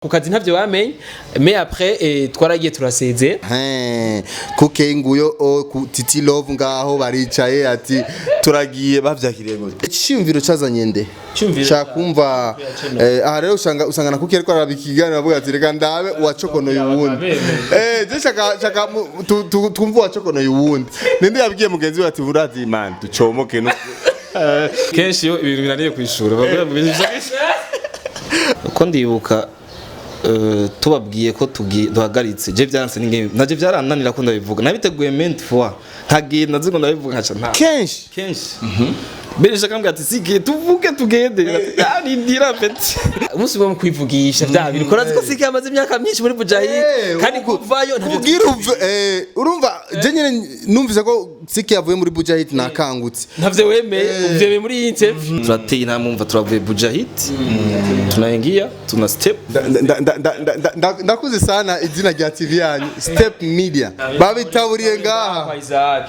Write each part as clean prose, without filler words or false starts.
ku kazi ntavyo bamenye mais après twaragiye turaseze kuke nguyo ku Titi Love ngaho baricaye ati turagiye bavyakiriye gute cyumviro cazanye nde shakumva aha rero usanga na kuke ariko arabikigana bavuga ati reka ndabe uwacokonoye uwundi je shaka twumva uwacokonoye uwundi ninde yabwiye mugenzi we ati burazi man ducomoke no kenshi yo ibintu biraniye kwishura bavuga ko ndibuka tubabwiye ko duhagaritse je byanse ninge naje byarananira ko ndabivuga nabiteguye ment fois ntagiye nazi ko ndabivuga nkaca nta kenshi Benisha kambwa ati sige tuvuge tugende ari ndira beti umunsi wo kwivugisha bya bintu korazi ko sige amaze imyaka myinshi muri Bujahit kandi kuvayo kugira urumva je nyene numvise ko sige yavuye muri Bujahit nakangutse ntavye wemeye muri iyi interview turateye namumva turavuye Bujahit tunaingia tuna step ndakuze sana izina rya TV yanyu Step Media babitaburiye ngaha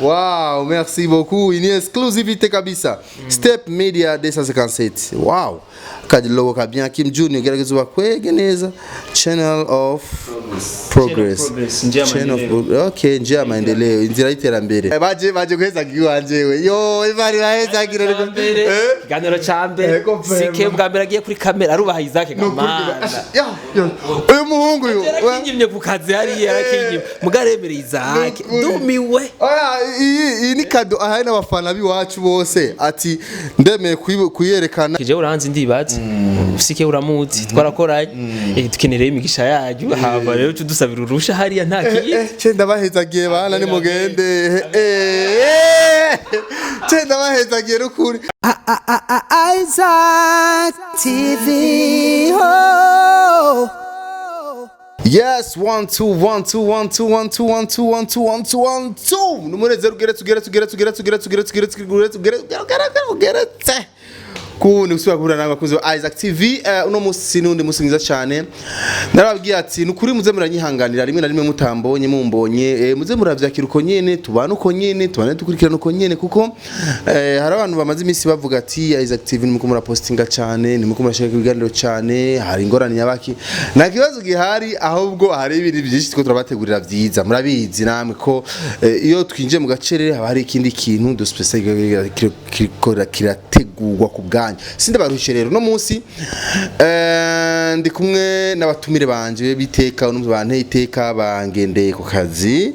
wow merci beaucoup une exclusivité kabisa Step Media 257 wow kadi logo kabya Kim Junior gerageza bakwege neza channel of progress channel of okay njia maendeleo inzira y'iterambere baje guheza giwanje we yo ibari baheza gira ganero cambe sike bwa mbere agiye kuri kamera arubaha Isaac gamana uyu muhungu uyu yakinyimye ku kazi hari yarakinyimye mugaremere Isaac dumiwe iyi ni kado ahaye n'abafana biwacu bose ati ndemeye kuyerekana kije uranzi ndibaza sike uramuzi twarakoranye tukenereye imigisha yacu hava rero tudusabira urusha hariya ntakiye cenda bahezagiye bana ni mugende cenda bahezagiye rukuri Isaac TV ho Yes 1 2 1 2 1 2 1 2 1 2 1 2 1 2 1 2 numero 0 geretse kuni usubira guhura n'abakozi ba Isaac TV uno musi nundi musingiza cyane narababwiye ati nukuri muze muranyihanganira rimwe na rimwe mutambonye mumbonye muze muravyakira uko nyene tubana uko nyene tubana dukurikirana uko nyene kuko hari abantu bamaze imisi bavuga ati Isaac TV nimuko murapostinga cyane nimuko murashaka ibiganiro cyane hari ingorane nyabaki na kibazo gihari ahubwo hari ibintu byinshi two turabategurira byiza murabizi namwe ko iyo twinje mu gacerere haba hari ikindi kintu do special kirategurwa ku bwa sinde barushe rero no munsi ndi kumwe n'abatumire banje biteka n'umwe banteye iteka bangendeye ku kazi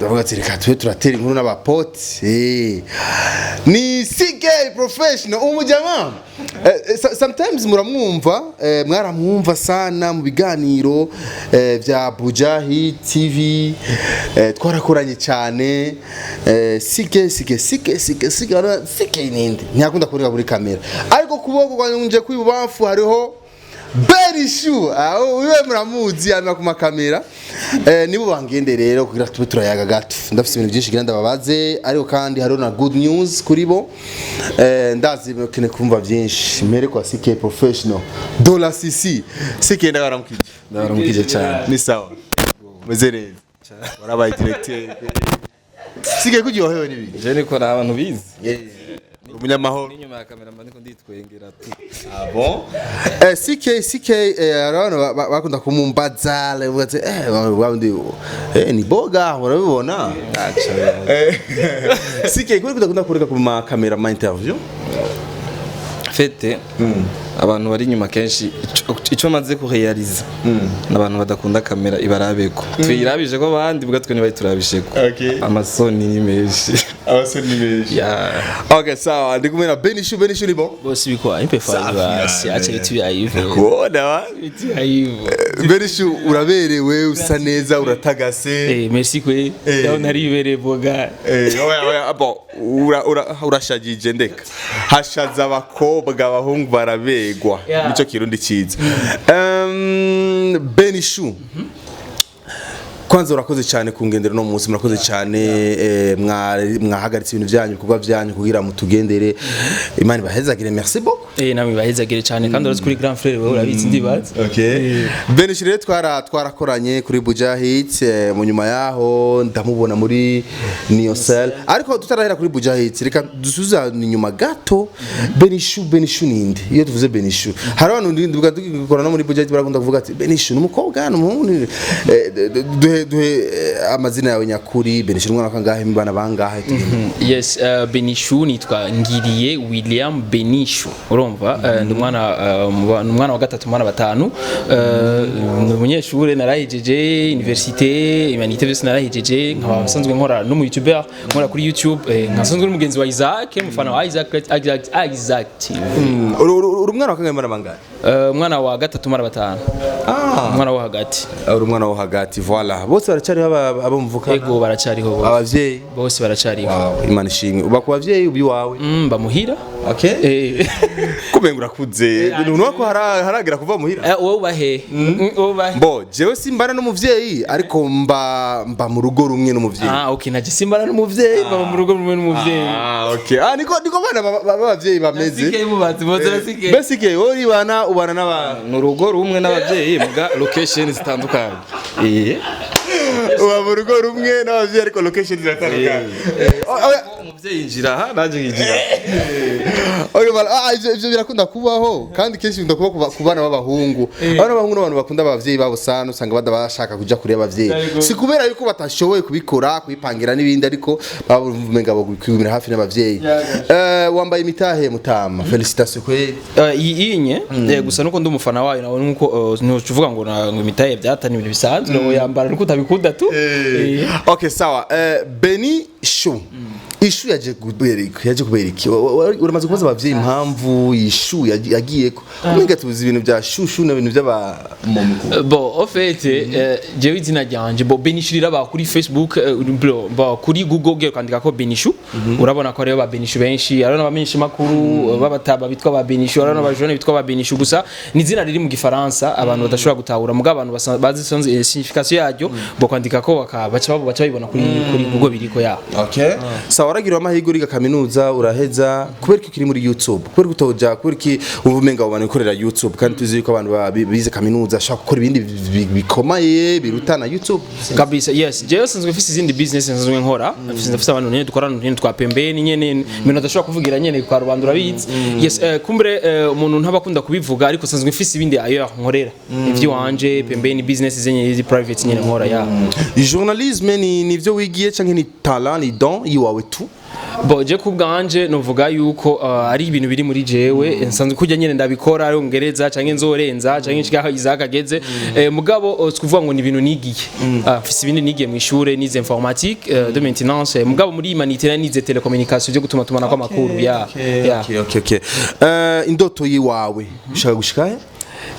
bavuga ati reka turatera inkuru n'abapote ni CK professional umujama sometimes mwaramwumva sana mu biganiro bya Bujahit TV twarakoranye cyane CK ninde ntiyakunda kurega muri kamera ariko kuboko kwanje kwibubamfu hariho Beni-shoux wiwe muramuzi yana ku makamera nibo bangende rero kugira tube turayaga gato ndafise ibintu byinshi genda babaze ariko kandi hariho na good news kuri bo ndazi mukene kumva byinshi mere kwa CK professional dola CC CK ndabaramukije cyane ni sawa mezereze warabaye directeur CK kugiyohewe nibi je niko abantu bizi umunyamahoro inyuma ya kamera mba niko nditwengera ati bon CK arano bakunda kumumbaza levuze wabindi ni boga urabibona CK kuri kudakunda kureka ku makamera ma interview fete abantu bari nyuma kenshi ico maze ko realize nabantu badakunda kamera ibarabeko twirabije ko abandi buga twe nibaye turabisheko amasoni ni menshi okay sawa ndi kumena Beni-shoux ni bon bosi biko impe fazi acha itu yayive koda Beni-shoux uraberewe usa neza uratagase merci kwe yaho nari ibere boga bon urashagije ndeka hashaza abakobwa abahungu barabegwa nico kirundi ciza Beni-shoux kwanza urakoze cyane ku ngendero no munsi murakoze cyane mwahagaritse ibintu byanyu bikorwa byanyu kugira mutugendere Imana ibahezagire merci beaucoup namwe ibahezagire cyane kandi urazi kuri grand frère wewe urabizi ndibaza Beni-shoux rero twarakoranye kuri Bujahit mu nyuma yaho ndamubona muri Niosel ariko tutarahera kuri Bujahit reka dusuza inyuma gato Beni-shoux ninde iyo tuvuze Beni-shoux hari abantu ndibuka dukorana muri Bujahit barakunda kuvuga ati Beni-shoux n'umukobwa n'umuhungu duhe amazina yawe nyakuri Beni-shoux umwana kangahe mbana bangahe yes Beni-shoux nitwa Ngiriye William Beni-shoux urumva ndi umwana wa gatatu mwana batanu umunyeshure narahejeje université humanité byose narahejeje nkaba basanzwe nkora no mu YouTuber nkora kuri YouTube nkasanzwe uri mugenzi wa Isaac mufana wa Isaac uri umwana wa kangahe mbana bangahe umwana wa gatatu mwana batanu umwana wo hagati uri umwana wo hagati voilà bose baracari abo muvuka ego baracariho bose abavyeyi bose baracariho Imana ishimwe uba ku bavyeyi ubi wawe bamuhira okay kubengura kuze nuko haragira kuva muhira wowe ubahe bo jewe simbana n'umuvyeyi ariko mba mu rugo rumwe n'umuvyeyi okay naje simbana n'umuvyeyi mba mu rugo rumwe n'umuvyeyi okay niko bana b'abavyeyi bameze sikeye mubazi bose sikeye besike uri bana ubana n'abantu n'urugo rumwe n'abavyeyi muga location zitandukanye uba mu rugo rumwe n'abavyeyi ariko location ziratandukanye umuvyeyi injira aha naje nginjira ivyo birakunda kubaho kandi kenshi bikunda kuba ku bana b'abahungu abana b'abahungu n'abantu bakunda abavyeyi babo sana usanga badabashaka kuja kure y'abavyeyi si kubera yuko batashoboye kubikora kubipangira n'ibindi ariko bavumenga bo kwigumira hafi n'abavyeyi wambaye imitahe mutama félicitations kwe yinye gusa nuko ndi umufana wayo nawe nuko ntuvuga ngo imitahe byatani ibintu bisanzwe no yambara nuko utabikunda tu okay sawa Beni-shoux ishu yaje kuberiki uramaze kubaza abavyeyi impamvu ishu yagiyeko umenga tuzi ibintu bya shushu na ibintu by'aba bon en fait jewe izina ryanje bo Beni-shoux raba kuri Facebook bo kuri Google gye kwandika ko Beni-shoux urabona ko rero ba Beni-shoux benshi arana bamenyesha makuru babataba bitwa ba Beni-shoux arana bajone bitwa ba Beni-shoux gusa ni izina riri mu gifaransa abantu badashobora gutahura muga abantu bazi signification yaryo bo kwandika ko baca babibona kuri Google biriko ya okay so waragira amahirwe uriga kaminuza uraheza kubera ko kiri muri YouTube kubera gutoja kubera ki uvumenga abantu bikorera YouTube kandi tuzi ko abantu bize kaminuza shaka gukora ibindi bikomaye birutana YouTube kabisa yes je sanzwe mfise izindi business sanzwe nkora mfise abantu nyene dukorana n'ibintu twa pembeni nyene ibintu adashobora kuvugira nyene kwa rubanda urabizi yes kumbere umuntu ntabakunda kubivuga ariko sanzwe mfise ibindi ayo nkorera ivyo wanje pembeni business zenye izi private nyene nkora ya journalisme nivyo wigiye canke ni talent ni don yiwawe tu bo je kubganje novuga yuko ari ibintu biri muri jewe nsanzwe kujya nyene ndabikora ari ongereza canke nzorenza canke nshika Isaac ageze mugabo tkuvuga ngo ni ibintu nigiye mfise ibindi nigiye mu ishure nize informatique de maintenance mugabo muri humanité nize télécommunication byo gutuma tumana kwa makuru ya okay indoto yiwawe ushaka gushikaye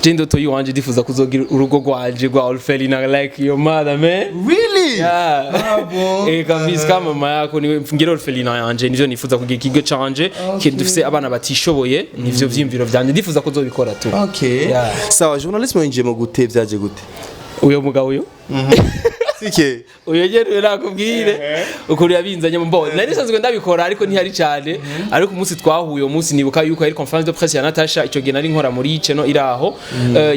Jindoto yiwanje difuza kuzogira urugo rwanje rwa orphelinat like your mother man really yeah bravo kabisa kama mama yako niwe mfungira orphelinat yanje nivyo nifuza kugira ikigo canje kindi dufise abana batishoboye nivyo vyimviro vyanje difuza kuzobikora tu okay sawa journalisme winjiye mu gute vyaje gute uyo mugabo uyo sike uyegere nakubwire ukuri yabinzanye mbo nari sanzwe ndabikora ariko ntihari cyane ariko umunsi twahuye umunsi nibuka yuko ari conference de presse ya Natasha ico gihe nari nkora muri cheno iraho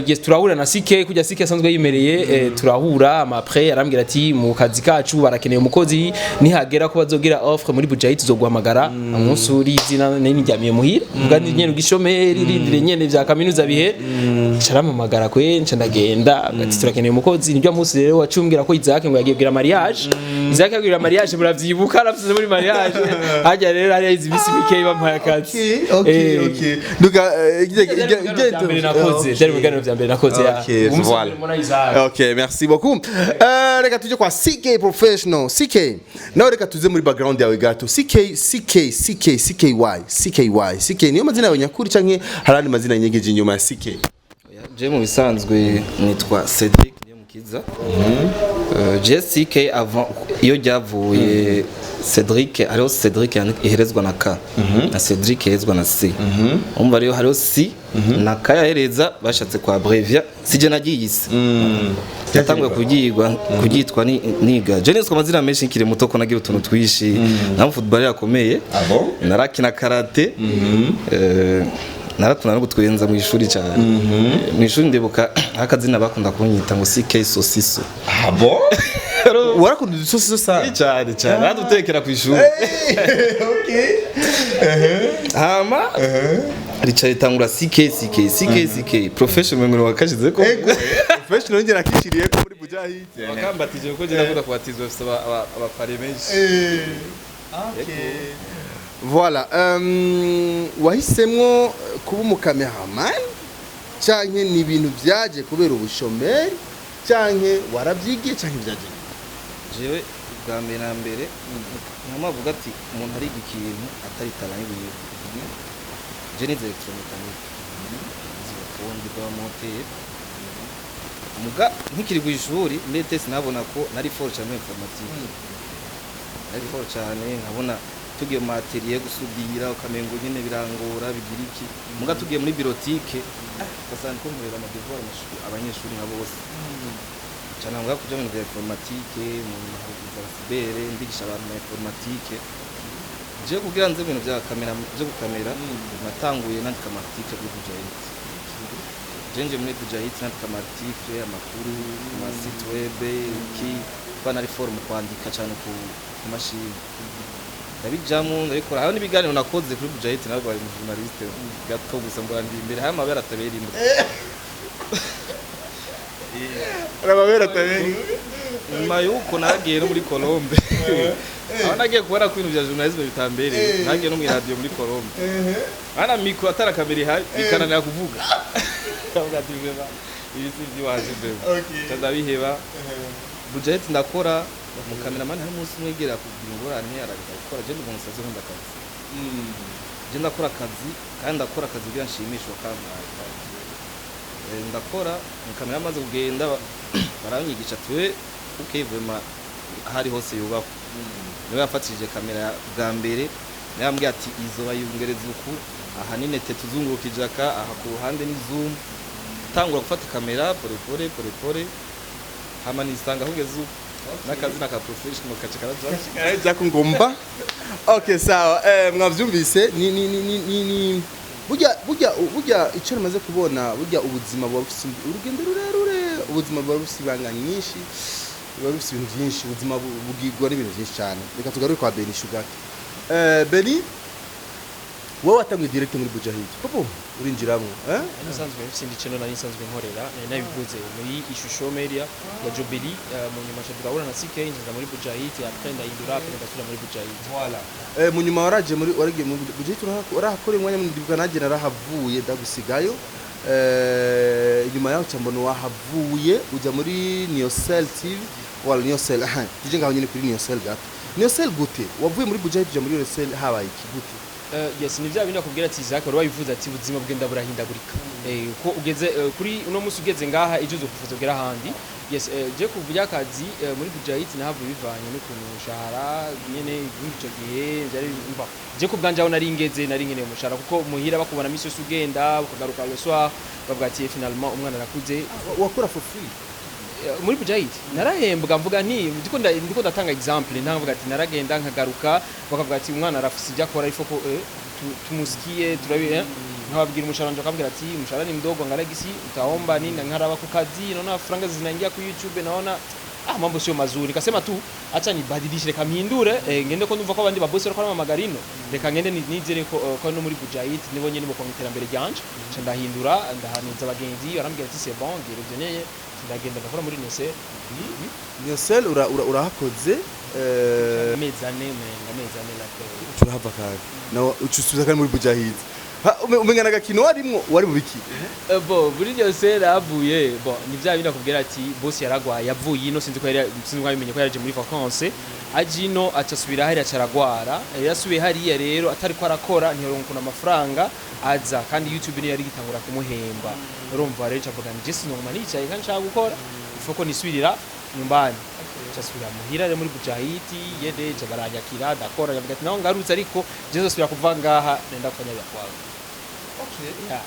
yes turahura na Sike kujya Sike sanzwe yimereye turahura ama après arambwira ati mu kazi kacu barakeneye umukozi nihagera ko bazogira offre muri Bujahit tuzoguhamagara umunsi uri izina nari njyamiye muhira ubwandi nyene ugishomeri rindire nyene vya kaminuza bihe caramamagara kwence ndagenda ati turakeneye umukozi nibyo munsi rero wacumbwira ko Isaac ngo yagiye kugira mariage Isaac yagiye mariage muravyibuka arafise muri mariage hajya rero ari izi bisi bikeye bampaye akazi okay duka igende nakoze cyari mugano vya mbere nakoze ya okay merci beaucoup reka tuje kwa CK professional CK nawe reka tuze muri background yawe gato CK niyo mazina yawe nyakuri canke harandi mazina nyegeje inyuma ya CK je mu bisanzwe nitwa Cedric niyo mukiza JCK avant iyo ryavuye Cedric hariho Cedric iherezwa na K na Cedric iherezwa na C umva rero hariho C na K yahereza bashatse kwa abrevia sije nagiye isi yatangwe kugitwa niga Jenes kwa mazina menshi nkiri muto ko nagira utuntu twishi na football yakomeye narakina karate naratuna no gutwenza mu ishuri cyane mu ishuri ndibuka akazina bakunda kunyita ngo CK Sosiso warakunda udusosiso cyane nadutekera ku ishuri okay hama Richard tangura CK professional ngo wakashize ko professional ngera kishiriye ko muri Bujahit wakambatije ko je navuga kubatizwa bafite aba paremage okay voilà wahisemwo kuba umukameraman canke ni ibintu byaje kubera ubushomeri canke warabyigiye canke byaje jewe bwa mbere na mbere nkamavuga ati umuntu ari ikintu atari talent yiwe je ni electromechanique zibafundi bwa moteur muga nkikiri ku ishuri ndetse sinabona ko nari fort cyane informatique nari fort cyane nkabona tugiye materiel gusudira ukamengo nyine birangora bigira iki muga tugiye muri biotike gasanga ko murera ama devoir abanyeshuri nabo bose cyane muga kuja mu informatique mu haruza cyber ndigisha abantu mu informatique je kugira nze ibintu bya kamera byo gukamera natanguye nandika amarticle kuri Bujahit jenje muri Bujahit nandika amarticle amakuru ma site web ki bana reform kwandika cyane ku mashini ndabijamu ndabikora aho nibiganiro nakoze kuri Bujahit nabwo bari mu journaliste gato gusa ngo andi imbere haya mabera atabera imbere arababera taberi nyuma yuko nagiye no muri Colombe aho nagiye kubara ku bintu bya journalisme bitambere nagiye no mu radio muri Colombe ana mikro atara kamera hari ikananira kuvuga kavuga ati beba ibi si byiwaje beba tadabiheba Bujahit ndakora mu cameraman hari umunsi mwegera kugira ingorane arageza gukora je ndi umusazi nkunda akazi je ndakora akazi kandi ndakora akazi bya nshimishwa kamara ndakora mu kamera amaze kugenda baranyigisha tuwe ukevema hari hose yubaho niwe yafatishije kamera bwa mbere yambwiye ati izo bayungereza uku aha ni nete tuzungurukije aka aha ku ruhande ni zoom tangura gufata kamera pore hama nisanga hugeze nakazi naka professional kachikara jako ngomba okay sawa mwavyumvise ni burya icyo namaze kubona burya ubuzima buba bufite urugendo rurerure ubuzima buba bufite ibanga nyinshi buba bufite ibintu byinshi ubuzima bugirwa n'ibintu byinshi cyane reka tugaruke kwa Beni-shoux gato Beni wowe watangiye direct muri Bujahit popo urinjiramo nasanzwe mfite channel nari nsanzwe nkorera nabivuze muri ishusho media ya Jobeli mu nyuma turabona na CK nza muri Bujahit atenda indura pe ndasura muri Bujahit voilà mu nyuma waraje muri waragiye muri Bujahit urahakora umwanya mundibuka naje narahavuye ndagusigayo nyuma yaho cyambona wahavuye ujya muri Niosel TV wala Niosel tuje ngaho nyine kuri Niosel gato Niosel gute wavuye muri Bujahit ujya muri Niosel habaye iki gute yes ni bya bindi akubwira ati Isaac wari wabivuze ati ubuzima bwenda burahindagurika ko ugeze kuri uno musi ugeze ngaha ijuzo kufuza ugera handi yes je kuvuga akazi muri Bujahit nahavuye bivanye no kuntu umushahara nyene icyo gihe byari mba je kubwanje aho nari nkeneye umushahara kuko muhira bakubona misi yose ugenda ukagaruka le soir bavuga ati finalement umwana arakuze wakora for free muri Bujahit narahembwa mvuga nti ndiko ndatanga example ntavuga ati naragenda nkagaruka bakavuga ati umwana arafise ibyo akora ifo ko tumusikie turabiye nkababwira umushahara akabwira ati umushahara ni mdogo ngaragisi utaomba nini nkaraba ku kazi naona franga zinaingia ku YouTube naona mambo sio mazuri nikasema tu acha nibadilishe reka mpindure ngende ko ndumva ko abandi babosi bakora mu magarino reka ngende nizere ko no muri Bujahit nibo nyene mu komiterambere ryanje ndahindura ndahaniza abagenzi barambwira ati c'est bon ngiregeneye ndagenda ndakora muri Niosel urahakoze amezane lake turahava kaga nawe ucusubiza kandi muri Bujahit umengana gakino wari mu biki muri Niosel avuye ni bya bindi akubwira ati boss yaragwaye yavuye ino sinzi mwabimenye ko yaraje muri vacances ajino acasubira hari acaragwara yasubiye hariya rero atari ko arakora ntiyoronka amafaranga aza kandi YouTube niyo yari gitangura kumuhemba urumva rero cavuga ni Jesse no manicaye kandi nshaka gukora ifoko nisubirira nyumbani cyasubira muhira muri Bujahit yede baranyakira dakora yavuga ati naho ngarutse ariko jezo subira kuva ngaha nenda kufanya bya kwawe. Yeah.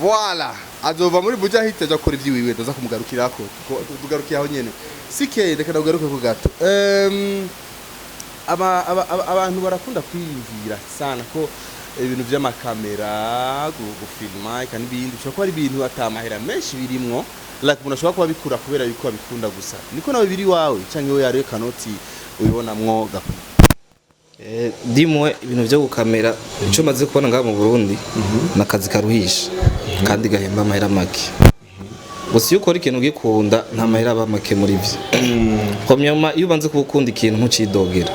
Voilà, azova muri Bujahit aja gukora ivyiwiwe ndaza kumugarukirako tugarukiye aho nyene sike reka ndagugaruke ko gato abantu barakunda kwiyumvira sana ko ibintu vy'amakamera gufilma kandi ibindi cyo ko ari ibintu atamahera menshi birimwo like umuntu ashobora kuba bikura kubera yuko abikunda gusa niko nawe biri wawe canke we yare kanoti ubibonamwo gapo dimwe ibintu byo gukamera ico maze kubona ngaha mu Burundi nakazi karuhisha kandi gahemba amahera make gusa iyo ukora ikintu ugikunda nta mahera aba make muri byo komyama iyo ubanze kubukunda ikintu ntucidogera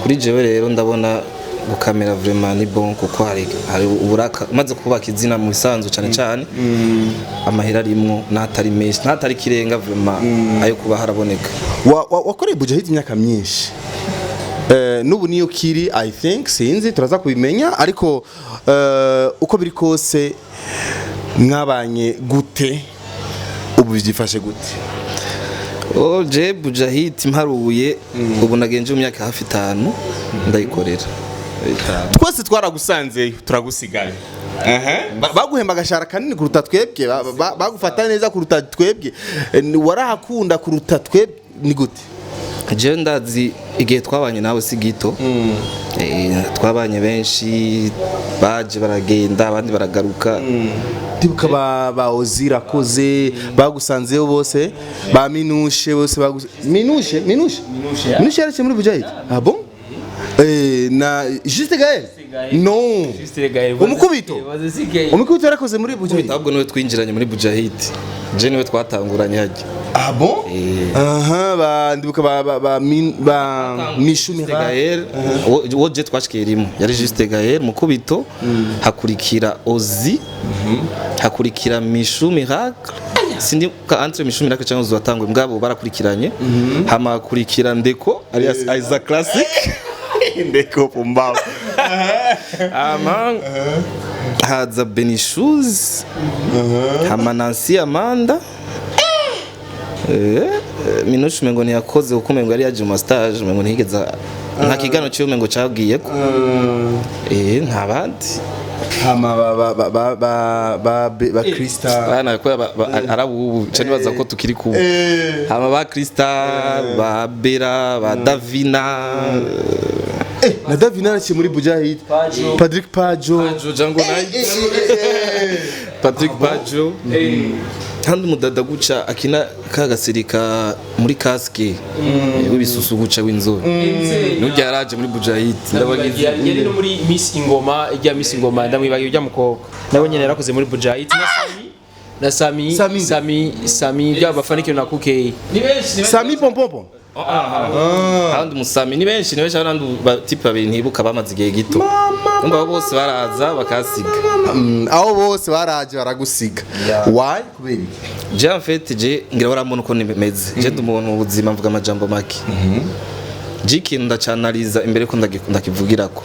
kuri jewe rero ndabona gukamera vraiment ni bon kuko hari uburaka maze kubaka izina mu bisanzwe cyane cyane amahera rimwo natari menshi natari kirenga vraiment ayo kuba haraboneka wakoreye Bujahit imyaka myinshi nubu niyo kiri I think sinzi turaza kubimenya ariko uko biri kose mwabanye gute ubu byifashe gute je Bujahit mparuye ubu nagenje mu myaka hafi 5 ndayikorera twese twaragusanze turagusigaye baguhemba agashara kanini kuruta twebwe bagufata neza kuruta twebwe warahakunda kuruta twebwe ni gute je ndazi igihe twabanye nawe si gito twabanye benshi baje baragenda abandi baragaruka tibuka ba ozira koze bagusanzeyo bose ba minushe bose minushe yaretse muri Bujahit ah bon na juste Gaël non umukubito yarakoze muri Bujahit ahubwo niwe twinjiranye muri Bujahit je niwe twatanguranye hajya ah bon ndibuka ba Beni-shoux Gaël wo je twashikirimo yari juste Gaël mukubito hakurikira Ozi hakurikira Beni-shoux miracle sindi ka entre Beni-shoux miracle cyangwa uzatangwe mbwabo barakurikiranye hamakurikira Ndeko alias Isaac Classic Ndeko pumbao haza Beni-shoux hamanansi Amanda Beni-shoux mengo ntiyakoze uko mengo yari yaje mu stage mengo ntigeza nta kigano cyo mengo cagiye ko ntabandi hama ba Krista bana ko arabu cyane baza ko tukiri ku hama ba Krista ba Bera ba Davina na Davina ari muri Bujahit Patrick Pajo Jango Patrick Pajo kandi mudada guca akina kagasirika muri kaske w'ibisusu guca w'inzobe n'ujya yaraje muri Bujahit ndabagize yari no muri Miss Ingoma ijya Miss Ingoma ndamwibagiye ujya mukobwa nabo nyene yarakoze muri Bujahit na Sami bya bafanike na kuke ni benshi Sami pompompo kandi musami ni benshi abandi type babiri ntibuka bamaze igihe gito umva bose baraza bakasiga aho bose baraje baragusiga why kubera je en fait je ngira baramubona uko nimeze je ndumuntu ubuzima mvuga amajambo make jiki ndacanaliza imbere ko ndakivugirako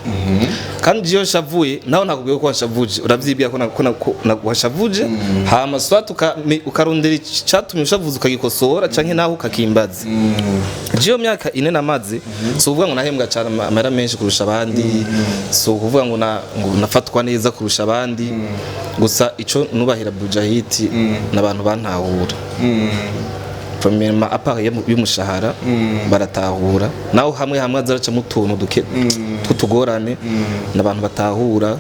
kandi je nshavuye naho nakubwiye ko washavuje uravyibya ko washavuje hama swatuka ukarondera icatumye ushavuza ukagikosora canke naho ukakimbaza je myaka 4 namaze so uvuga ngo nahembwa cyane amara menshi kurusha abandi so kuvuga ngo nafatwa neza kurusha abandi gusa ico nubahira Bujahit nabantu bantahura premièrement appareil y'umushahara baratahura naho hamwe azaraca mutuntu duke tutugorane nabantu batahura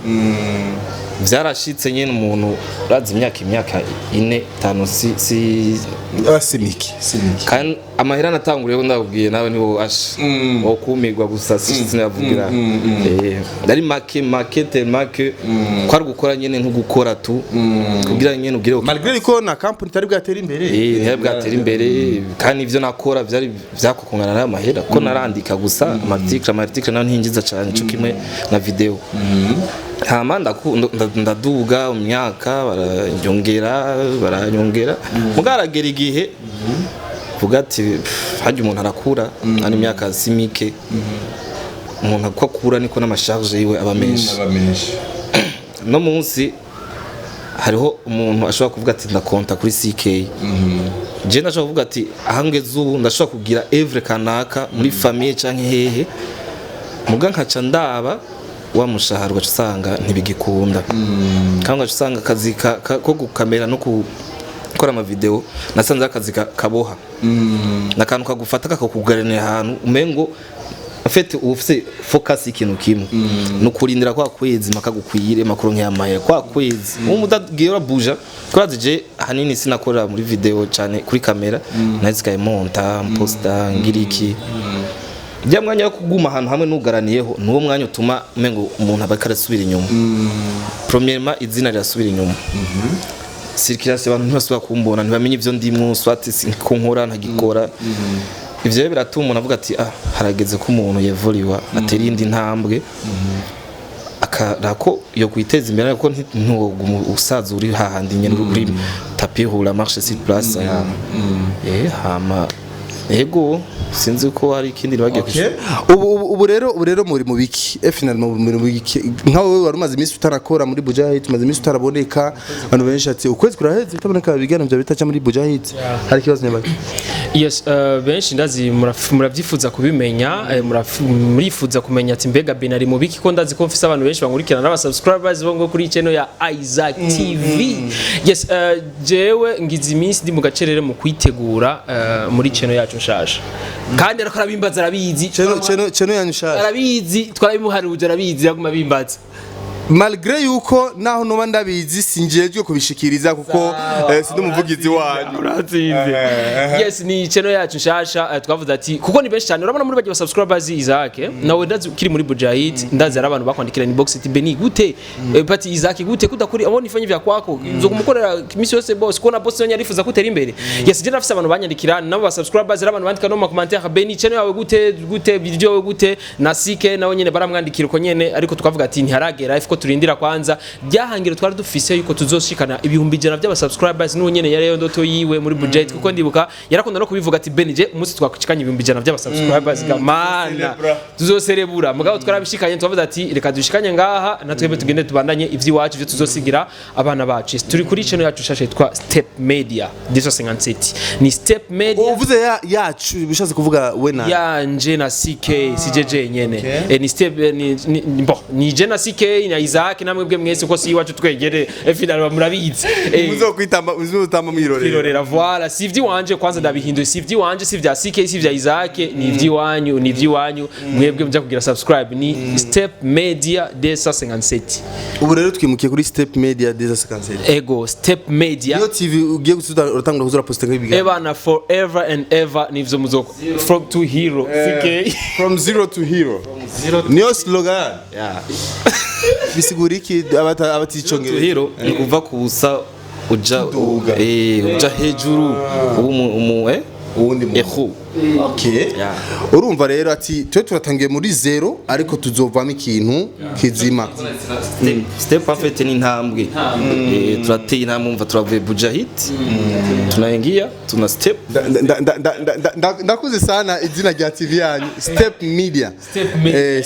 vyarashitse nyene umuntu urazi imyaka 4 5 si simiki kandi amahera natanguriye ndabwiye nawe nibo asha okumirwa gusa sinavugira dari make kwari gukora nyene ntugukora tu kugira nyene ugire malgré ko na company tari bwatera imbere ntari bwatera imbere kandi ivyo nakora vyari vyakukungana na mahera ko narandika gusa article naho ntinjiza cyane cyo kimwe na video hama ndaduga umyaka baranyongera mugaragera igihe vuga ati hajya umuntu arakura ari imyaka simike umuntu akakura niko n'amasharge yiwe aba menshi no munsi hariho umuntu ashobora kuvuga ati ndakonta kuri CK je ndashaka kuvuga ati ahangeze ubu ndashaka kugira evre kanaka muri famille canke hehe muga nkaca ndaba wa mushahara usanga ntibigikunda kandi usanga akazi ko gukamera no gukora ama video nasanze akazi kaboha nakantu kagufata kakakugaranira ahantu umengo afite ufise focus ikintu kimwe no kurindira kwa kwezi makagukwire makuru nk'yamaye kwa kwezi umudagira buja kwaje hanini sinakora muri video cyane kuri kamera nazikaye monta posta ngiriki Jya mwanya wo kuguma ahantu hamwe nugaraniyeho nuwo mwanya utuma umengo umuntu abakarasubira inyuma premièrement izina rirasubira inyuma circulation abantu ntibasubira kumbona ntibamenye ivyo ndimwo swati sinkora ntagikora ivyo biratuma umuntu avuga ati harageze ko umuntu yevoliwa atera indi ntambwe akarako yo kwiteza imbere ariko usaza uri hahandi nyene uri tapis roulant marche sur place hama ego sinzi ko hari ikindi bagiye ubu rero muri mu biki finalement muri mu biki nkawe wari umaze iminsi utarakora muri Bujahit umaze iminsi utaraboneka abantu benshi ati ukwezi kuraheze bitaboneka bigana bya bitaca muri Bujahit hari kibazo nyabaki yes benshi ndazi muravyifuza kubimenya murifuza kumenya ati mbega Benari mu biki ko ndazi ko mfise abantu benshi bankurikirana n'aba subscribers bongo kuri channel ya Isaac TV yes jewe ngize iminsi ndi mu gacerere mu kwitegura muri channel yacu nshasha kandi ariko arabimbaza arabizi channel yanyu nshasha arabizi twarabimuharuje arabizi yaguma bimbaza malgré yuko naho noba ndabizi sinjejwe kubishikiriza kuko sindi umuvugizi wanyu uratsinze yes ni channel yacu nshasha twavuze ati kuko ni benshi cyane urabona muri bagiye subscribers Isaac nawe ndazi kiri muri Bujahit ndazi ari abantu bakwandikira ni box ati Beni gute pati Isaac gute kudakuri abone ifanye vya kwako nzo kumukorera kimisi yose boss ko na boss yonyine arifuza kutera imbere yes je nafise abantu banyandikira nabo ba subscribers ari abantu bandika no mu commentaire Beni channel yawe gute video gute na sike nawe nyene baramwandikira uko nyene ariko twavuga ati ntiharagera ko turindira kwanza byahangire twari dufise yuko tuzoshikana ibihumbi jana by'aba subscribers n'uwo nyene yari ndoto yiwe muri Bujahit kuko ndibuka yarakunda no kubivuga ati Benije umunsi twakukikanye ibihumbi jana by'aba subscribers gamana tuzoserebura mugabo twarabishikanye twavuze ati reka dushikanye ngaha natwebe tugende tubandanye ivy'iwacu byo tuzosigira abana bacu turi kuri channel yacu shashe twa Step Media 257 ni Step Media uvuze yacu bishatse kuvuga we na yanje na CK CJJ nyene ni Step ni je na CK na Isaac namwe bwe mwese uko si iwacu twegere final murabizi muzokwitamba muzotamba mwirorera voilà si ivyi wanje kwanza ndabihinduye si ivyi wanje si vya CK si vya Isaac ni ivyi wanyu mwebwe mujya kugira subscribe ni Step Media 257 ubu rero twimukiye kuri Step Media 257 ego Step Media yo TV ugiye gusuda uratangura kuzura poster nk'ibiga ebana forever and ever nivyo muzoko from to hero CK from zero to hero niyo slogan bisigura iki abatichongera hero ni kuva kubusa uja hejuru uwundi mu okay urumva rero ati twe turatangiye muri zero ariko tuzovamo ikintu kizima step perfect ni ntambwe turateye intambwe umva turavuye Bujahit tunaingia tuna step ndakuze sana izina rya TV yanyu Step Media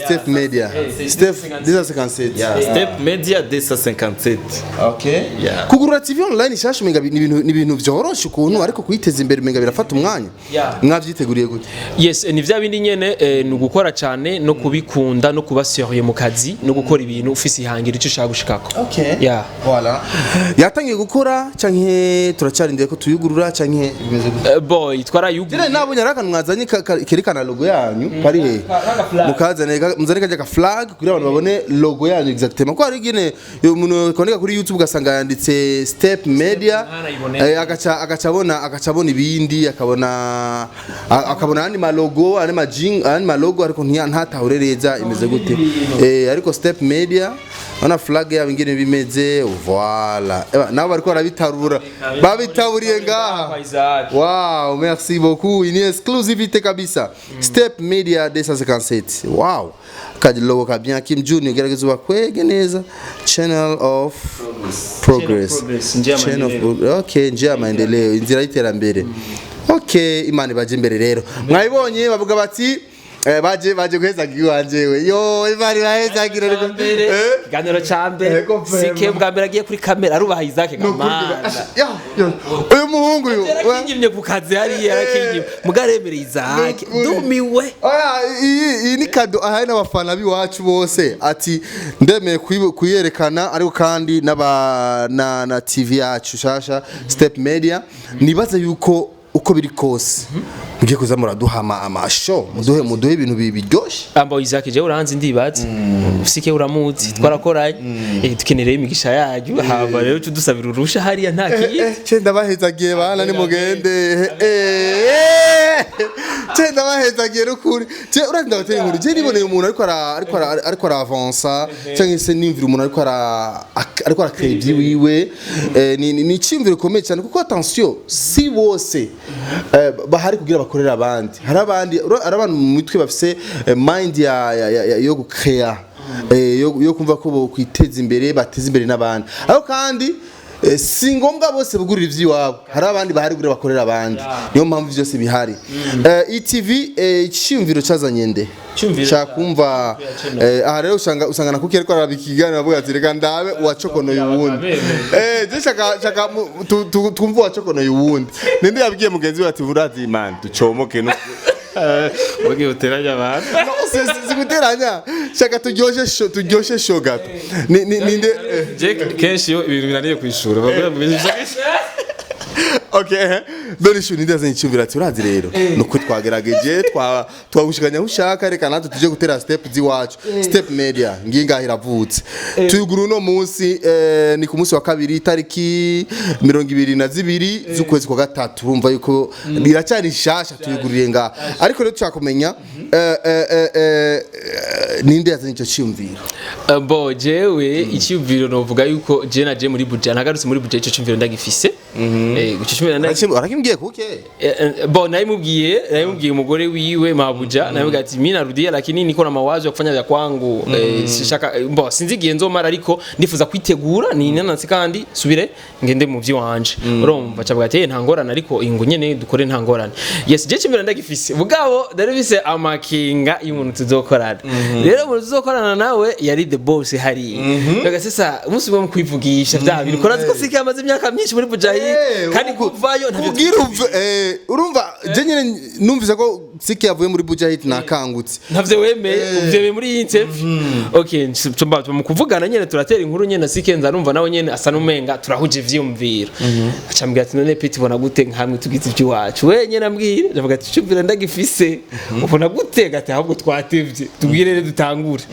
Step Media Step 257 Step Media 257 okay kugurura TV online shasha menga ni ibintu byoroshe ukuntu ariko kuyiteza imbere menga birafata umwanya mwavyiteguriye gute yes ni vya bindi nyene ni gukora cyane no kubikunda no kuba sérieux mu kazi no gukora ibintu ufise ihangira icyo ushaka gushikako okay voilà yatangiye gukora canke turacarindire ko tuyugurura canke bimeze gute boy twarayugurura nabonye arakantu mwazanye kerekana logo yanyu pari he mukazane muzane kaje ka flag kugira abantu babone logo yanyu exactement ko ari gine umuntu koneka kuri YouTube gasanga yanditse Step Media agacabona ibindi akabona andi malogo andi malogo ariko ntatahurereza imeze gute ariko Step Media ona flag ya bingene bimeze voilà nabo bariko barabitarura babitaburiye ngaha wow merci beaucoup une exclusivité kabisa Step Media 257 wow kaje logo ka bien Kim Junior gerageza bakwege neza channel of progress channel of okay njia maendeleo inzira y'iterambere okay imani baje imbere rero mwayibonye bavuga bati baje guheza giwanjewe yo bari baheza gira ariko kiganiro ca mbere sike bwa mbere agiye kuri kamera arubaha Isaac ngamana uyu muhungu uyu yakinyimye ku kazi hariya yarakinyimye mugaremere Isaac dumiwe iyi ni kado ahaye n'abafana biwacu bose ati ndemeye kuyerekana ariko kandi na TV yacu shasha Step Media nibaza yuko uko biri kose mugiye kuza muraduhama amasho muduhe ibintu biryoshe amba Isaac je uranzi ndibaza usike uramuzi twarakoranye tukenereye imigisha yacu haba rero tudusabira urusha hariya nta kiye cenda bahezagiye bana ni mugende cenda bahezagiye rukuri je uranzi ndabateye inkuru je niboneye umuntu ariko aravansa cyangwa se nimvira umuntu ariko arakrebye wiwe ni cimviro komeye cyane kuko attention si bose bahari kugira bakorera abandi hari abantu mu mitwe bafise mind yo gukrea yo kumva ko bo kwiteza imbere bateza imbere n'abandi ariko kandi si ngombwa bose bugurira ivy'iwabo hari abandi bahari kugira bakorera abandi niyo mpamvu byose bihari ITV iciyumviro cazanye nde chakumva aha rero usanga na kuki ariko arabikiganira avuga ati reka ndabe uwacokonoye uwundi je shaka twumva uwacokonoye uwundi ninde yabwiye mugenzi we ati urazi imana ducomoke no Wagi uteranya abantu. No, siguteranya. Shaka turyoshe show gato. Ninde kenshi yo ibintu binaniye kwishura. Bavuga mu bintu Okay, Beni-shoux nindazanye icyumvira ati urazi rero nuko twagerageje twagushikanya ushaka reka natwe tuje gutera step ziwacu Step Media nginga iravutse tuyuguru no munsi ni ku munsi wa kabiri tariki 22 z'ukwezi kwa gatatu urumva yuko biracyari shasha tuyuguriye nga ariko rero twakumenya ninde yazanye icyo cyumviro bo jewe icyumviro novuga yuko je naje muri budget nagarutse muri budget icyo cyumviro ndagifise arakimbwiye kuke bo naimubwiye umugore wiwe mabuja navuga ati mimi narudia lakini niko na mawazo ya kufanya vya kwangu shaka bo sinzigiye nzomara ariko ndifuza kwitegura ni nanansi kandi subire ngende mu vyi wanje urumva cavuga ati nta ngorane ariko ingo nyene dukore nta ngorane yes je cyimira ndagifise bugabo darifise amakinga y'umuntu tuzokorana rero umuntu tuzokorana nawe yari the boss hari daga sasa umunsi bwo kwivugisha bya bintu korazi ko sike amaze imyaka myinshi muri Bujahit kandi kuvayo ntabwo urumva je nyene numvise ko sike yavuye muri Bujahit nakangutse ntavye wemeye uvye muri iyi interview okay tumba mukuvugana nyene turatera inkuru nyene sike nza numva nawe nyene asa numenga turahuje ivyumviro acambwira ati none peti bona gute nkamwe tugize ivyo wacu we nyene ambwira ndavuga ati cyumvira ndagifise ubona gute gati ahubwo twatevye tubwire rero dutangure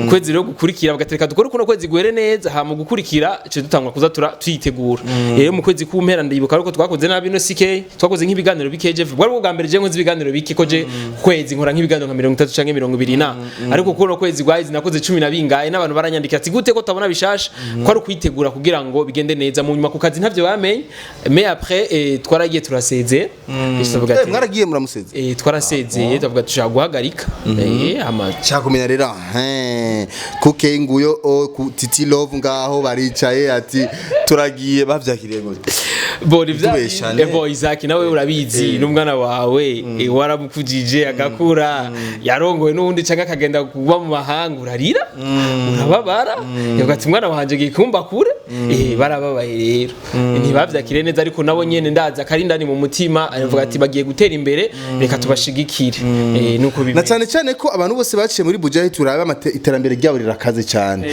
kwezi rero gukurikira bagatereka dukore kuno kwezi gwere neza ha mu gukurikira cyo dutangwa kuza tuyitegura rero mu kwezi kumpera ndibuka ariko twakoze nabi no sike twakoze nk'ibiganiro bikeje bwari bwo gambere je nkoze ibiganiro biki koje kwezi nkora nk'ibiganiro nka 30 canke 20 na ariko kuno kwezi gwayizi nakoze 10 na bingaye n'abantu baranyandika ati gute ko tabona bishasha ko ari kwitegura kugira ngo bigende neza mu nyuma ku kazi ntavyo bamenye mais après twaragiye turaseze tuvuga ati mwaragiye muramuseze twarasezeye tuvuga tushaka guhagarika ama cyakumenya rero kuke nguyo Titi Love ngaho baricaye ati turagiye bavyakiriye gute bori vyashane bo Isaac nawe urabizi n'umwana wawe waramukujije agakura yarongowe n'undi canga kagenda kuba mu mahanga urarira urababara yavuga ati mwana wanje gikumba kure barababaye rero ntibavyakire neza ariko nabo nyene ndaza karindani mu mutima avuga ati bagiye gutera imbere reka tubashigikire nuko bibi na cyane ko abantu bose baciye muri Bujahit uraba iterambere ryabo rirakaze cyane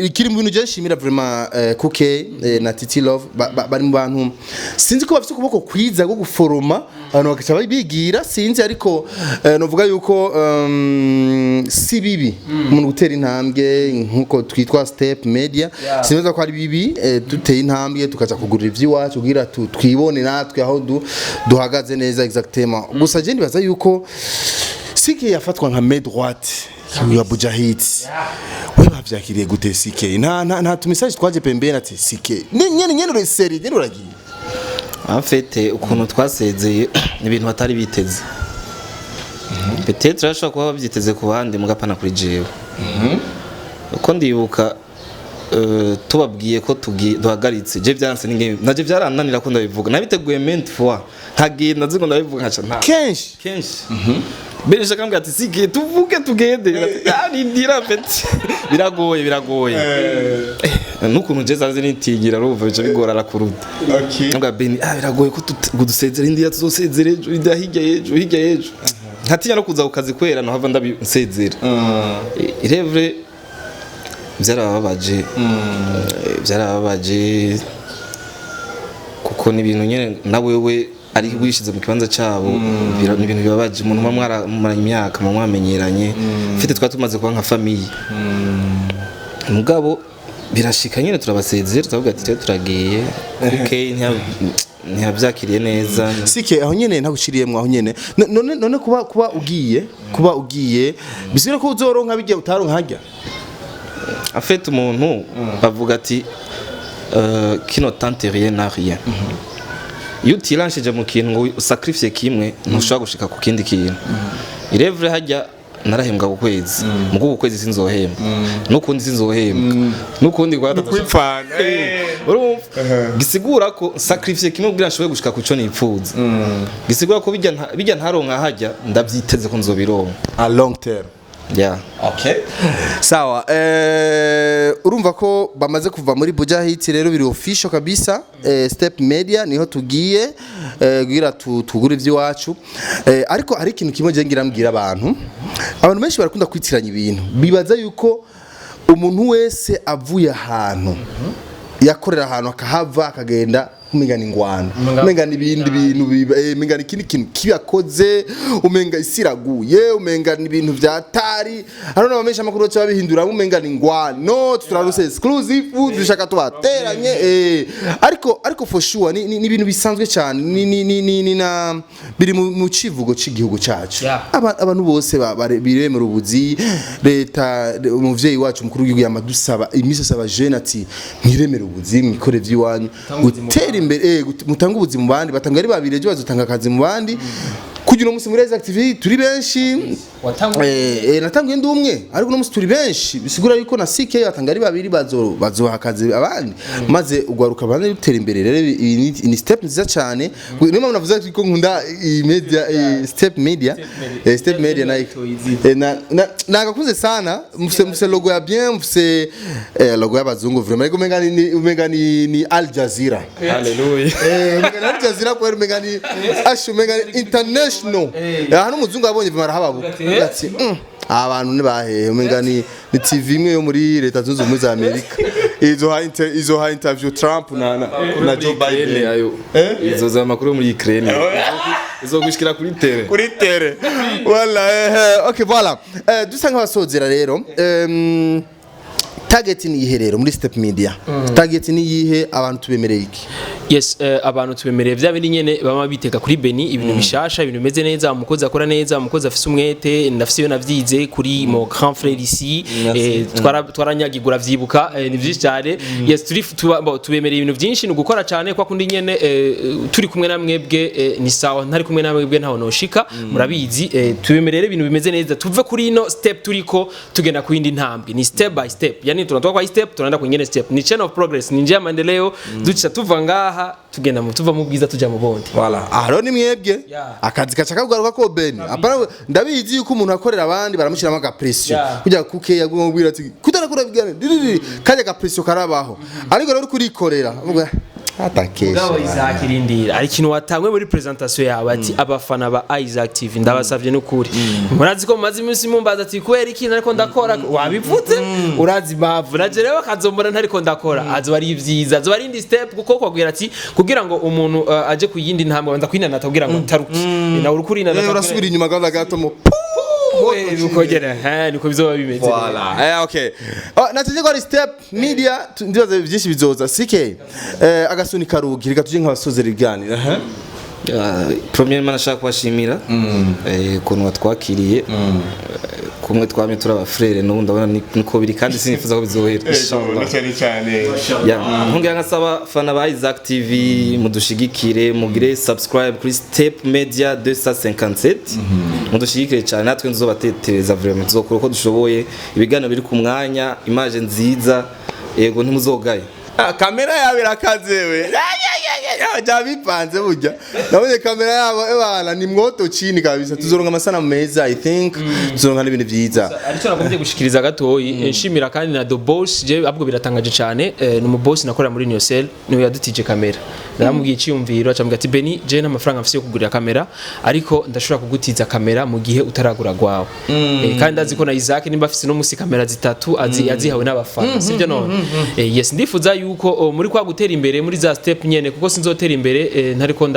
ikiri mu bintu je nshimira vraiment kuke na Titi Love bari mu bantu sinzi ko bafite ukuboko kwiza go guforoma abantu bakaca bigira sinzi ariko novuga yuko si bibi umuntu gutera intambwe nkuko twitwa Step Media sinzi ko ari bibi duteye intambwe tukaza kugurira ivy'iwacu kugira twibone natwe aho duhagaze neza exactement gusa je ndibaza yuko sike yafatwa nka main droite ya Bujahit we bavyakiriye gute sike nta tumisaje twaje pembeni ati sike nyene reseri nyene uragiye en fait ukuntu twasezeye ni ibintu batari biteze peut-être ashaka kuba bavyiteze ku bandi mugapana kuri jewe uko ndibuka tubabwiye ko duhagaritse je byanse ninge naje byarananira ko ndabivuga nabiteguye ment fois ntagiye nazigo ndabivuga nkaca nta kenshi Benisha kambwira ati sige tuvuge tugende ndira peti biragoye nukuntu je zaze nitigira ruva bice bigorara kuruta nabwa Beni biragoye ko dusezera indira tuzosezera ejo hirya yejo ntatinya no kuza ukazi kwera no hava ndabisezera irevre byarababaje kuko ni ibintu nyene nawe we ari wishize mu kibanza cyabo ni ibintu bibabaje umuntu mwara imyaka mwamenyeranye mfite twatumaze kuba nka famille mugabo birashika nyene turabasezera turavuga ati turagiye okay ntiyabyakiriye neza sike aho nyene ntagushiriyemwe aho nyene none kuba ugiye bisira ko uzoronka bijya utaronka hajya afite umuntu bavuga ati kino tante rien n'a rien iyo utiranshije mu kintu ngo usacrifice kimwe ntushobora gushika ku kindi kintu irevre hajya narahembwa ku kwezi mugo ku kwezi sinzohembwa nukundi sinzohembwa nukundi gwata kwipfana gisigura ko sacrifice kimwe kugira nshobore gushika ku cyo nipfuza gisigura ko bijya ntaronka hajya ndavyiteze ko nzobironka a long term. Yeah. Okay. Sawa. Urumva ko bamaze kuva muri Bujahit rero biri official kabisa. Step Media niho tugiye kugira tugure ivy'iwacu. Ariko hari ikintu kimwe je ngira mbwira abantu benshi barakunda kwitiranya ibintu bibaza yuko umuntu wese avuye ahantu yakorera ahantu akahava akagenda umengana ingwana umengana ibindi bintu umengana ikindi kintu kibakoze umenga isiraguye umengana ibintu byatari arona bamesha amakuru cyo babihindura umengana ingwana no turaruse exclusive dushaka tubateranye ariko for sure ni ibintu bisanzwe cyane ni na biri mu civugo c'igihugu cyacu abantu bose biremera ubuzi leta umuvyeyi wacu mukuru w'igihugu yamadusaba imisasaba jeune ati mwiremera ubuzi mwikore vy'iwanyu gutera imbere mutanga ubuzima mu bandi batanga ari babiri ejo bazotanga akazi mu bandi kugira umunsi muri activity turi benshi natanguye ndi umwe ariko no musi turi benshi bisigura yuko na CK batanga ari babiri bazoha akazi abandi maze ugwaruka bandi gutera imbere rero ni step nziza cyane niyo mpamvu navuze ko nkunda media step media nagakunze sana mufise logo ya bien mufise logo y'abazungu vraiment umenga ni Al Jazeera haleluya umenga Al Jazeera kwa umenga ni international hano muzungu abonye vimara hababu ati abantu nibahe umenga ni TV imwe yo muri leta zunze ubumwe za Amerika izo ha interview Trump na Joe Biden ayo izo za makuru muri Ukraine izo gushikira kuri tere wala okay voilà dusanga basozera rero target ni ihe rero muri Step Media target ni ihe abantu tubemereye iki yes abantu tubemereye vya bindi nyene bama biteka kuri Beni ibintu bishasha ibintu bimeze neza umukozi akora neza umukozi afise umwete ndafise yo navyize kuri mo grand frère ici twaranyagigura vyibuka ni vyinshi cyane yes tubemereye ibintu byinshi no gukora cyane kwa kundi nyene turi kumwe na mwebwe ni sawa ntari kumwe na mwebwe ntaho noshika murabizi tubemerere ibintu bimeze neza tuve kuri ino step turiko tugenda ku yindi ntambwe ni step by step yani tunatoka kwa step tunaenda kwenye step ni chain of progress ni njia maendeleo ducisha tuva ngaha tugenda tuva mu bwiza tuja mu bondi voilà aro ni mwebwe akazi kacaka kugaruka ko Beni apana ndabizi yuko umuntu akorera abandi baramushiramo aga pression kujya kuke yagumubwira ati kutarakora bigane kajya aga pression karabaho ariko rero kurikorera avuga atakesha ngabo Isaac irindira ari kintu watangwe muri presentation yawe ati abafana ba Isaac TV ndabasavye n'ukuri murazi ko mazi iminsi mumbaza ati kwera ikintu ariko ndakora wabivutse urazi bavu naje rero kazombora ntariko ndakora azo ari ivyiza azo ari indi step kuko kwagwira ati kugira ngo umuntu aje kuyindi ntambwe banza kwinana kugira ngo taruki na urukuri na urasubira inyuma gato mo ukogera niko bizoba bimeze voilà okay natuje ko Step Media ndibaza byinshi bizoza CK agasuni karugira gatuje nk'abasozera ibiganira premier man ashaka kubashimira kuntu watwakiriye kumwe twamye turaba frère no ndabona niko biri kandi sinifuza ko bizohera inshallah cyane nkungira ngasaba fana ba Isaac TV mudushigikire mugire subscribe kuri Step Media 257 mudushigikire cyane natwe nzobatetereza vraiment tuzokora uko dushoboye ibiganiro biri ku mwanya image nziza yego ntimuzogaye kamera yawe irakaze we ya jabipanze burya nabonye kamera yabo ebana ni mwoto chini kabisa tuzoronka amasana meza I think tuzoronka n'ibintu vyiza ariko nagombye gushikiriza gatoyi nshimira kandi na the boss je abwo biratangaje cyane ni mu boss nakora muri Niosel niwe yadutije kamera naramubwiye iciyumviro acambwa ati Beni je n'amafaranga afise yo kugurira kamera ariko ndashobora kugutiza kamera mu gihe utaragura gwawe kandi azi ko na Isaac nimba afise no musi kamera zitatu azihawe n'abafana sivyo none yes ndifuza yuko muri kwa gutera imbere muri za step nyene kuko sinzotera imbere ntariko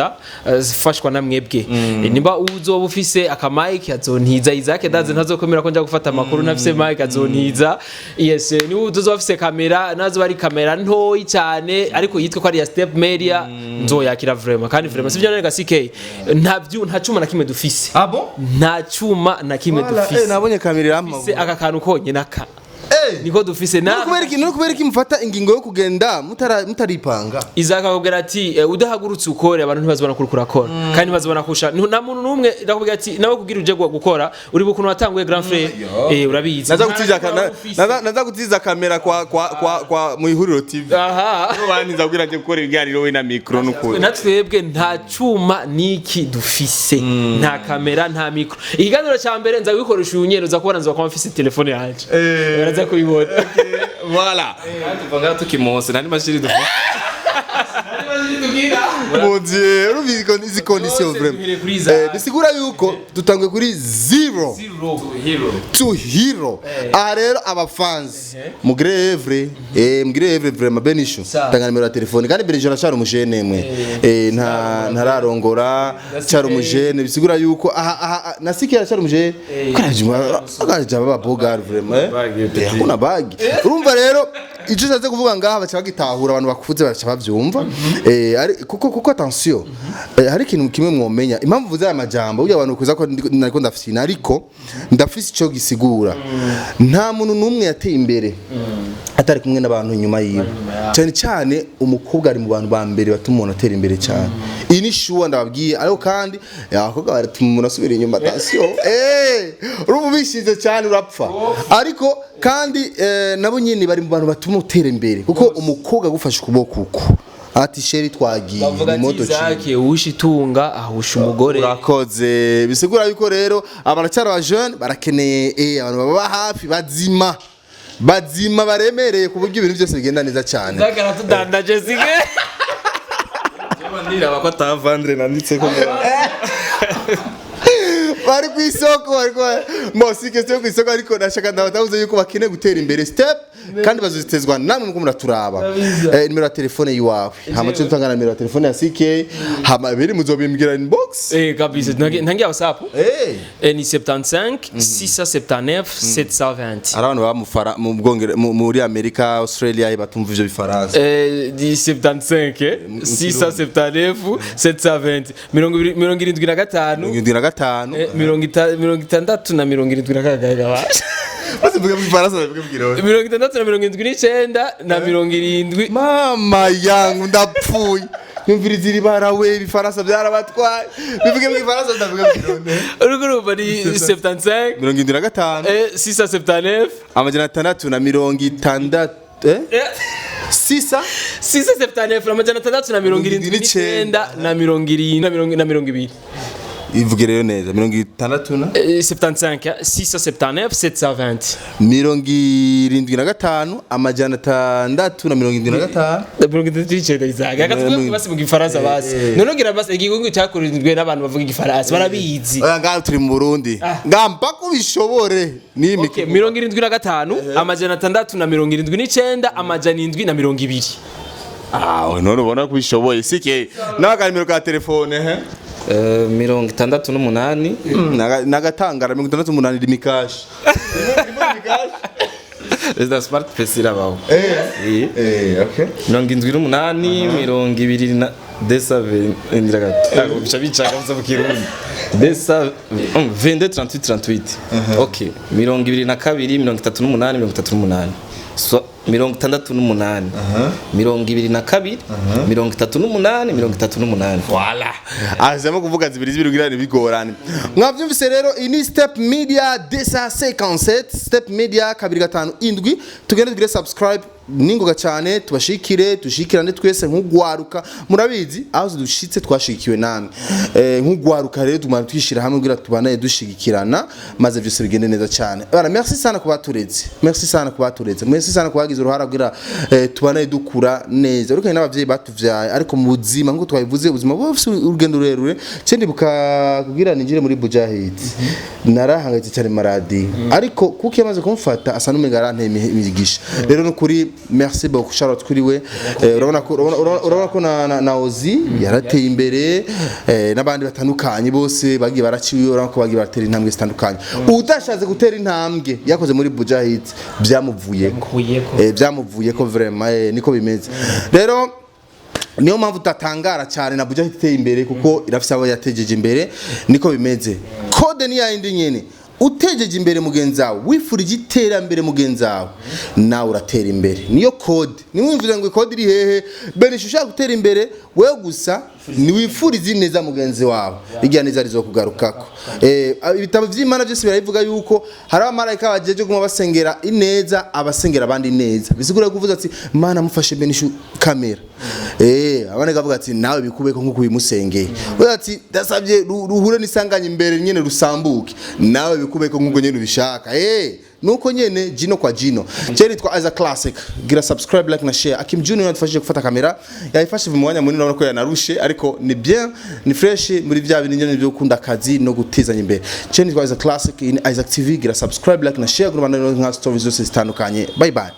fashwa na mwebwe nimba uzoba ufise akamike azontiza Isaac daze ntazokomera ko nja gufata amakuru nafise mic azontiza yes ni uzoba ufise kamera nazo bari kamera ntoyi cyane ariko yitwa ko ari ya step media nzoyakira vraiment kandi vraiment sivyo none gasike nta cuma na kimwe dufise abo nta cuma na kimwe dufise nabonye kamera irampa aka kantu konye naka niko dufise na kubera iki mufata ingingo yo kugenda mutaripanga Isaac akubwira ati udahagurutse ukore abantu ntibazobona kuri kurakora kandi ntibazobona kusha nta muntu numwe ndakubwira ati nawe kugira uje gukora uri bukuntu watanguye grand frère urabizi naza gutiza kamera kwa mu ihuriro TV aha bandi nzabwira nje gukora ibiganiro we na micro nuko natwebwe nta cuma niki dufise nta kamera nta micro ikiganiro cya mbere nza gikoresha unyero za kubona nza kwa mfise telefone yanje baraza kubibona voilà tuvanga tukimonse nani mashiri dufite Mon Dieu, urubiko izi condition vraiment. Bisigura yuko dutanguye kuri zero to hero. Rero abafans mugrevre vraiment Beni-shoux. Tanga numero ya telefone kandi Beni-shoux arashara umujene mwe. Ntararongora cyaro umujene bisigura yuko nasiki arashara umujene. Akaje baba bogar vraiment. Kuna bagi. Urumva rero icyo cyaje kuvuga ngaha bacha bagitahura abantu bakuze bacha bavyumva. Kuko attention hari ikintu kimwe mwomenya impamvu vuza amajambo uya abantu kuza ko nariko ndafisina ariko ndafise ico gisigura nta muntu numwe yateye imbere atari kumwe n'abantu nyuma yiwe cyane cyane umukobwa ari mu bantu ba mbere batuma umuntu atera imbere cyane iyi ni shuwa ndababwiye ariko kandi abakobwa baratuma umuntu asubira inyuma attention urubishize cyane urapfa ariko kandi nabo nyine bari mu bantu batuma utera imbere kuko umukobwa gufasha ukuboko uko ati sheri twagiye imoto cyake ushitunga ahusha umugore urakoze bisigura yuko rero abaracyara ba jeune barakeneye abantu baba hafi bazima baremereye ku buryo ibintu byose bigenda neza cyane zagara tudandaje sige ndira bakota vandre nanditse ko bari ku isoko mosi question ku isoko ariko ndashaka ndabatavuze yuko bakeneye gutera imbere step kandi bazitezwa namwe muko muraturaba nimero ya telefone yiwawe hama cyo tutangana nimero ya telefone ya CK hama biri muzobimbwira inbox kabisa ntangiye WhatsApp ni 75 679 720 arabantu bamufara mu bwongere muri America Australia batumva ivyo bifaransa di 75 679 720 75 76 na 70 basi vuga mu Faransa bavuga mu 76 na 70 mama yangu ndapfuye nyumviriza iri barawe ibifaransa byarabatwaye bivuge mu Faransa ndavuga mu Kirundi uruguru ni 75 75 679 amajana 6 na 60 679 amajana 6 na 79 na 20 ivuge rero neza 60 na 75 679 720 75 amajana 6 na 75 73 izaga gatwe basi mu gifaransa basi nonogira basi igihugu cyakurinzwe n'abantu bavuga igifaransa barabizi oya ngaho turi mu Burundi ngamba ko bishobore ni imike 75 amajana 6 na 79 amajana 7 na 20 none ubona ko bishoboye sike naga nimero ka telefone 68 nagatangara 68 iri mikashi Esta smart pesi rabaho okay 78 20 na desa vendiraga bicabica kavuza bukirundi desa 22 38 38 okay 22 38 38 so 68 22 38 voilà azemo kuvuga zibiri girane bigorane mwavyumvise rero ini step media desa 57 step media 257 tugende tugire subscribe ningoga cyane tubashikire tushikirane twese nk'ugwaruka murabizi aho dushitse twashikiwe namwe nk'ugwaruka rero tumara twishira hamwe kugira tubanaye dushigikirana maze byose bigende neza cyane bara merci sana kubatureze merci sana kubagize uruhara kugira tubanaye dukura neza urukanye n'abavyeyi batuvyaye ariko mu buzima ngo twabivuze ubuzima bwose urugendo rurerure cyendi bukagira ninjire muri Bujahit narahangayitse cyane maradi ariko kuko yamaze kumfata asa n'umwe garante imigisha rero no kuri merci beaucoup Charlotte kuri we urabona ko na Ozi yarateye imbere n'abandi batandukanye bose bagiye baraciwe urabona ko bagiye batera intambwe zitandukanye udashaze gutera intambwe yakoze muri Bujahit byamuvuyeko vraiment niko bimeze rero niyo mpamvu tatangara cyane na Bujahit iteye imbere kuko irafise abo yatejeje imbere niko bimeze code ni yindi nyene utejeje imbere mugenzi wawe wifurije iterambere mugenzi wawe nawe uratera imbere niyo code nimwumvira ngo code iri hehe Beni-shoux ushaka gutera imbere wewe gusa ni wifurize neza mugenzi wawe igihe neza rizokugarukako ibitabo vy'Imana byose biravuga yuko hari abamarayika bajeje guma basengera ineza abasengera abandi neza bisigura kuvuza ati Mana mufashe Beni-shoux kamera abane gavuga ati nawe bikubeko nkuko bimusengeye we ati dasabye ruhure nisanganye imbere nyene rusambuke nawe bikubeko nkuko nyene ubishaka nuko nyene jino kwa jino cyeri twa as a classic gira subscribe like na share Akim Junior yadufashije gufata kamera yayifashe mu mwanya munini urabona ko yanarushe ariko ni bien ni fresh muri bya bintu nyene byo gukunda akazi no gutezanya imbere cyeri twa as a classic in Isaac TV gira subscribe like na share kurubanda nka stories zose zitandukanye bye bye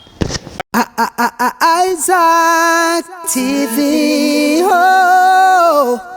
Isaac TV. Oh.